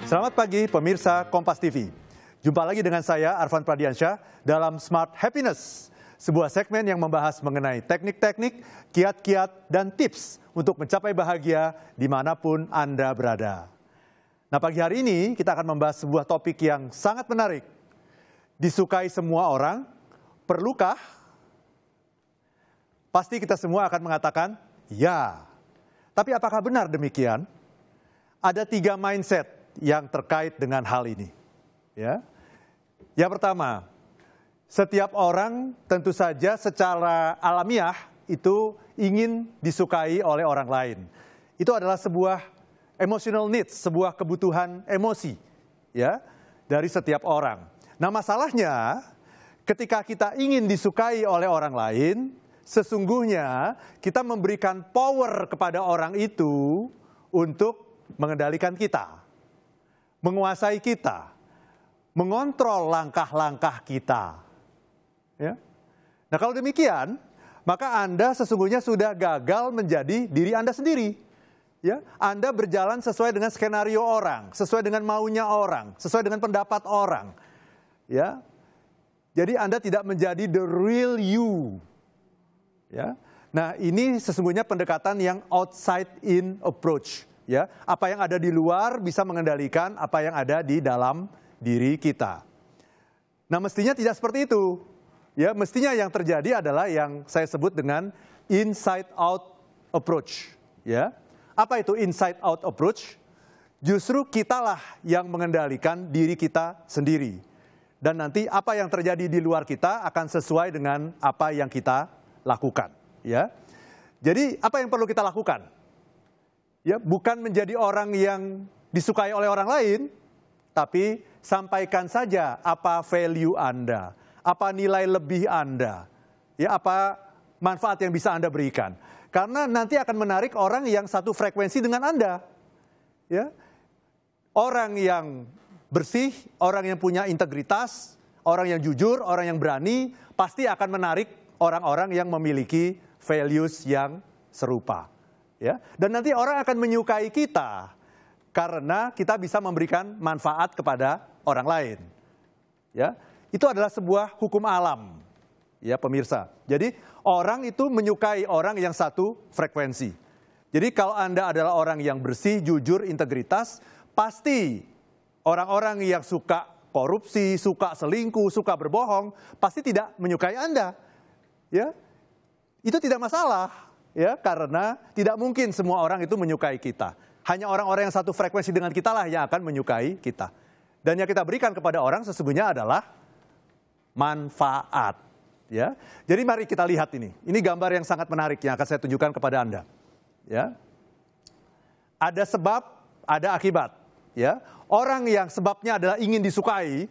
Selamat pagi pemirsa Kompas TV. Jumpa lagi dengan saya Arvan Pradiansyah dalam Smart Happiness, sebuah segmen yang membahas mengenai teknik-teknik, kiat-kiat, dan tips untuk mencapai bahagia dimanapun Anda berada. Nah, pagi hari ini kita akan membahas sebuah topik yang sangat menarik. Disukai semua orang, perlukah? Pasti kita semua akan mengatakan, ya. Tapi apakah benar demikian? Ada 3 mindset yang terkait dengan hal ini. Ya. Yang pertama, setiap orang tentu saja secara alamiah itu ingin disukai oleh orang lain. Itu adalah sebuah emotional needs, sebuah kebutuhan emosi ya dari setiap orang. Nah, masalahnya ketika kita ingin disukai oleh orang lain, sesungguhnya kita memberikan power kepada orang itu untuk mengendalikan kita, menguasai kita, mengontrol langkah-langkah kita. Ya. Nah, kalau demikian, maka Anda sesungguhnya sudah gagal menjadi diri Anda sendiri. Ya, Anda berjalan sesuai dengan skenario orang, sesuai dengan maunya orang, sesuai dengan pendapat orang. Ya. Jadi Anda tidak menjadi the real you. Ya. Nah, ini sesungguhnya pendekatan yang outside in approach. Ya, apa yang ada di luar bisa mengendalikan apa yang ada di dalam diri kita. Nah, mestinya tidak seperti itu. Ya, mestinya yang terjadi adalah yang saya sebut dengan inside out approach. Ya, apa itu inside out approach? Justru kitalah yang mengendalikan diri kita sendiri. Dan nanti apa yang terjadi di luar kita akan sesuai dengan apa yang kita lakukan. Ya, jadi apa yang perlu kita lakukan? Ya, bukan menjadi orang yang disukai oleh orang lain, tapi sampaikan saja apa value Anda, apa nilai lebih Anda, ya, apa manfaat yang bisa Anda berikan. Karena nanti akan menarik orang yang satu frekuensi dengan Anda. Ya. Orang yang bersih, orang yang punya integritas, orang yang jujur, orang yang berani, pasti akan menarik orang-orang yang memiliki values yang serupa. Ya, dan nanti orang akan menyukai kita karena kita bisa memberikan manfaat kepada orang lain. Ya, itu adalah sebuah hukum alam, ya pemirsa. Jadi orang itu menyukai orang yang satu frekuensi. Jadi kalau Anda adalah orang yang bersih, jujur, integritas, pasti orang-orang yang suka korupsi, suka selingkuh, suka berbohong, pasti tidak menyukai Anda. Ya, itu tidak masalah. Ya, karena tidak mungkin semua orang itu menyukai kita. Hanya orang-orang yang satu frekuensi dengan kita lah yang akan menyukai kita. Dan yang kita berikan kepada orang sesungguhnya adalah manfaat. Ya, jadi mari kita lihat ini. Ini gambar yang sangat menarik yang akan saya tunjukkan kepada Anda. Ya, ada sebab, ada akibat. Ya, orang yang sebabnya adalah ingin disukai,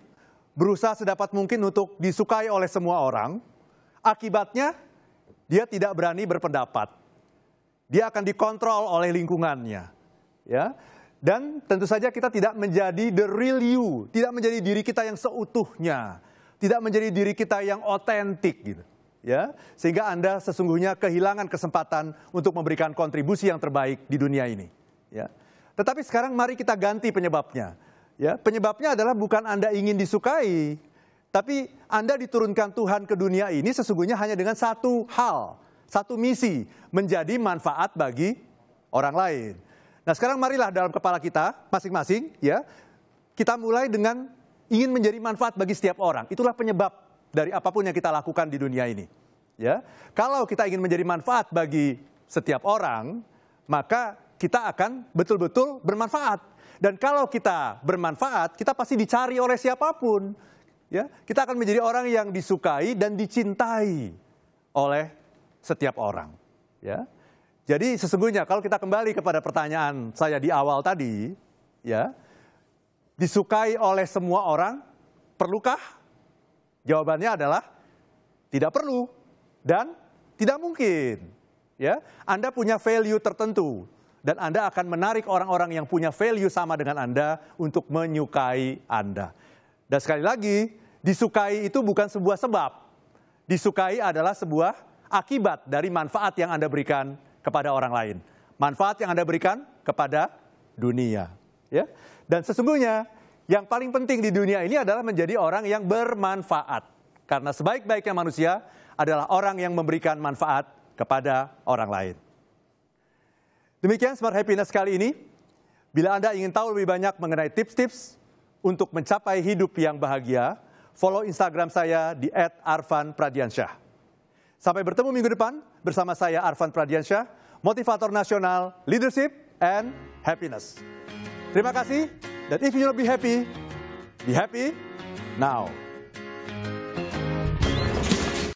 berusaha sedapat mungkin untuk disukai oleh semua orang. Akibatnya dia tidak berani berpendapat. Dia akan dikontrol oleh lingkungannya. Ya. Dan tentu saja kita tidak menjadi the real you. Tidak menjadi diri kita yang seutuhnya. Tidak menjadi diri kita yang otentik. Gitu. Ya. Sehingga Anda sesungguhnya kehilangan kesempatan untuk memberikan kontribusi yang terbaik di dunia ini. Ya. Tetapi sekarang mari kita ganti penyebabnya. Ya. Penyebabnya adalah bukan Anda ingin disukai. Tapi Anda diturunkan Tuhan ke dunia ini sesungguhnya hanya dengan satu hal, satu misi, menjadi manfaat bagi orang lain. Nah, sekarang marilah dalam kepala kita masing-masing, ya, kita mulai dengan ingin menjadi manfaat bagi setiap orang. Itulah penyebab dari apapun yang kita lakukan di dunia ini. Ya, kalau kita ingin menjadi manfaat bagi setiap orang, maka kita akan betul-betul bermanfaat. Dan kalau kita bermanfaat, kita pasti dicari oleh siapapun. Ya, kita akan menjadi orang yang disukai dan dicintai oleh setiap orang. Ya, jadi sesungguhnya kalau kita kembali kepada pertanyaan saya di awal tadi, ya, disukai oleh semua orang, perlukah? Jawabannya adalah tidak perlu dan tidak mungkin. Ya, Anda punya value tertentu dan Anda akan menarik orang-orang yang punya value sama dengan Anda untuk menyukai Anda. Dan sekali lagi, disukai itu bukan sebuah sebab. Disukai adalah sebuah akibat dari manfaat yang Anda berikan kepada orang lain. Manfaat yang Anda berikan kepada dunia. Ya. Dan sesungguhnya yang paling penting di dunia ini adalah menjadi orang yang bermanfaat. Karena sebaik-baiknya manusia adalah orang yang memberikan manfaat kepada orang lain. Demikian Smart Happiness kali ini. Bila Anda ingin tahu lebih banyak mengenai tips-tips untuk mencapai hidup yang bahagia, follow Instagram saya di @arfanpradiansyah. Sampai bertemu minggu depan bersama saya Arfan Pradiansyah, motivator nasional, leadership, and happiness. Terima kasih, dan if you will be happy now.